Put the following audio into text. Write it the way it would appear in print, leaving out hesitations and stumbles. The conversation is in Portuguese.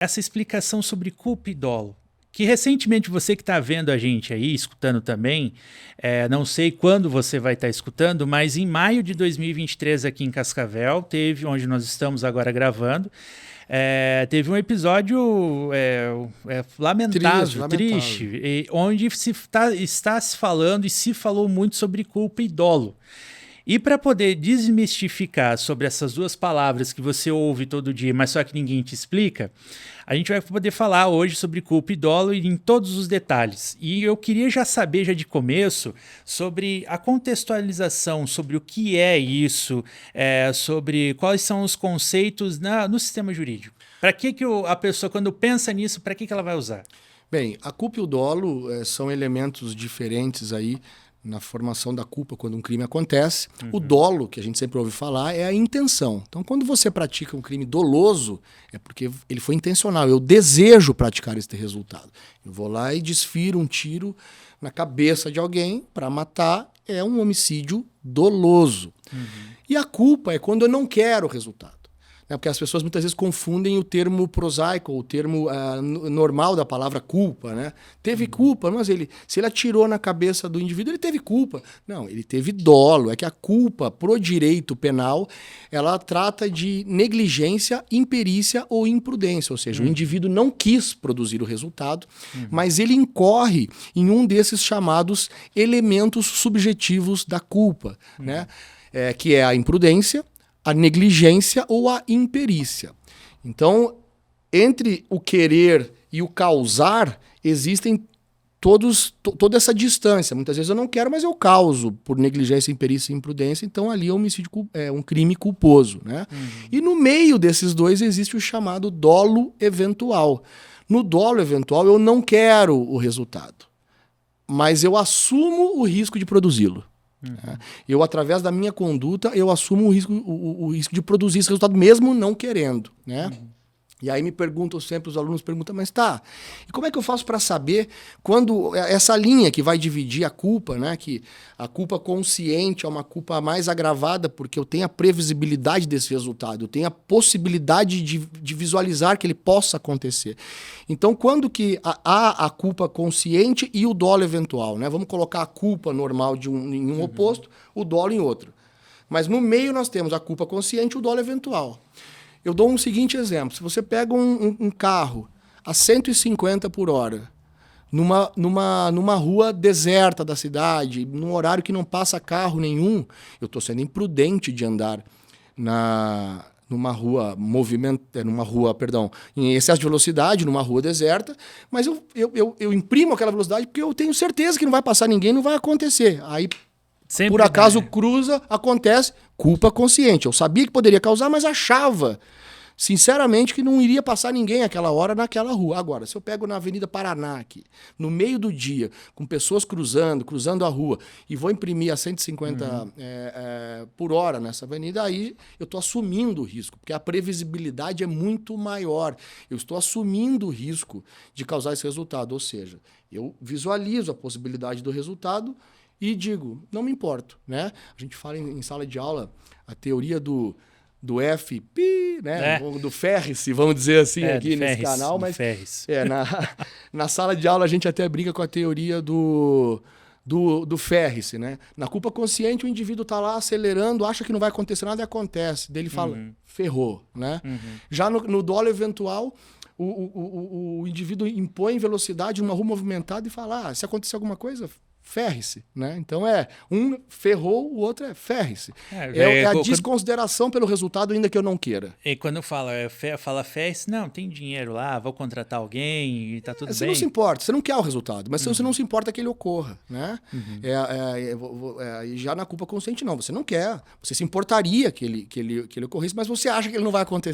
essa explicação sobre culpa e dolo, que recentemente você que está vendo a gente aí, escutando também, não sei quando você vai estar escutando, mas em maio de 2023 aqui em Cascavel, onde nós estamos agora gravando, teve um episódio lamentável, triste, onde está se falando e se falou muito sobre culpa e dolo. E para poder desmistificar sobre essas duas palavras que você ouve todo dia, mas só que ninguém te explica, a gente vai poder falar hoje sobre culpa e dolo em todos os detalhes. E eu queria já saber, já de começo, sobre a contextualização, sobre o que é isso, sobre quais são os conceitos no sistema jurídico. Para que a pessoa, quando pensa nisso, para que ela vai usar? Bem, a culpa e o dolo são elementos diferentes aí na formação da culpa quando um crime acontece. O dolo, que a gente sempre ouve falar, é a intenção. Então, quando você pratica um crime doloso, é porque ele foi intencional. Eu desejo praticar este resultado. Eu vou lá e desfiro um tiro na cabeça de alguém para matar. É um homicídio doloso. E a culpa é quando eu não quero o resultado. Porque as pessoas muitas vezes confundem o termo prosaico, o termo normal da palavra culpa, né? Teve culpa, mas se ele atirou na cabeça do indivíduo, ele teve culpa. Não, ele teve dolo. É que a culpa, pro direito penal, ela trata de negligência, imperícia ou imprudência. Ou seja, o indivíduo não quis produzir o resultado, mas ele incorre em um desses chamados elementos subjetivos da culpa, né? Que é a imprudência, a negligência ou a imperícia. Então, entre o querer e o causar, existem toda essa distância. Muitas vezes eu não quero, mas eu causo por negligência, imperícia e imprudência. Então, ali é um crime culposo, né? E no meio desses dois existe o chamado dolo eventual. No dolo eventual, eu não quero o resultado, mas eu assumo o risco de produzi-lo. Eu, através da minha conduta, eu assumo o risco de produzir esse resultado, mesmo não querendo, né? E aí os alunos perguntam, mas tá, e como é que eu faço para saber quando essa linha que vai dividir a culpa, né? Que a culpa consciente é uma culpa mais agravada porque eu tenho a previsibilidade desse resultado, eu tenho a possibilidade de visualizar que ele possa acontecer. Então, quando que há a culpa consciente e o dolo eventual, né? Vamos colocar a culpa normal em um oposto, o dolo em outro. Mas no meio nós temos a culpa consciente e o dolo eventual. Eu dou um seguinte exemplo. Se você pega um carro a 150 por hora, numa rua deserta da cidade, num horário que não passa carro nenhum, eu estou sendo imprudente de andar numa rua em excesso de velocidade, numa rua deserta, mas eu imprimo aquela velocidade porque eu tenho certeza que não vai passar ninguém, não vai acontecer. Aí, sempre por acaso, cruza, acontece, culpa consciente. Eu sabia que poderia causar, mas achava, sinceramente, que não iria passar ninguém aquela hora naquela rua. Agora, se eu pego na Avenida Paraná aqui, no meio do dia, com pessoas cruzando a rua, e vou imprimir a 150 por hora nessa avenida, aí eu estou assumindo o risco, porque a previsibilidade é muito maior. Eu estou assumindo o risco de causar esse resultado. Ou seja, eu visualizo a possibilidade do resultado e digo, não me importo, né? A gente fala em sala de aula a teoria do FP, né? Do Ferris, vamos dizer assim, aqui nesse canal, mas na sala de aula a gente até brinca com a teoria do Ferris, né? Na culpa consciente, o indivíduo está lá acelerando, acha que não vai acontecer nada e acontece. Daí ele fala, ferrou, né? Já no dolo eventual, o indivíduo impõe velocidade numa rua movimentada e fala, se acontecer alguma coisa, ferre-se, né? Então um ferrou, o outro ferre-se. É a desconsideração pelo resultado, ainda que eu não queira. E quando fala ferre-se, não, tem dinheiro lá, vou contratar alguém e tá tudo bem. Você não se importa, você não quer o resultado, mas você não se importa que ele ocorra, né? Já na culpa consciente, não, você não quer. Você se importaria que ele ocorresse, mas você acha que ele não vai acontecer.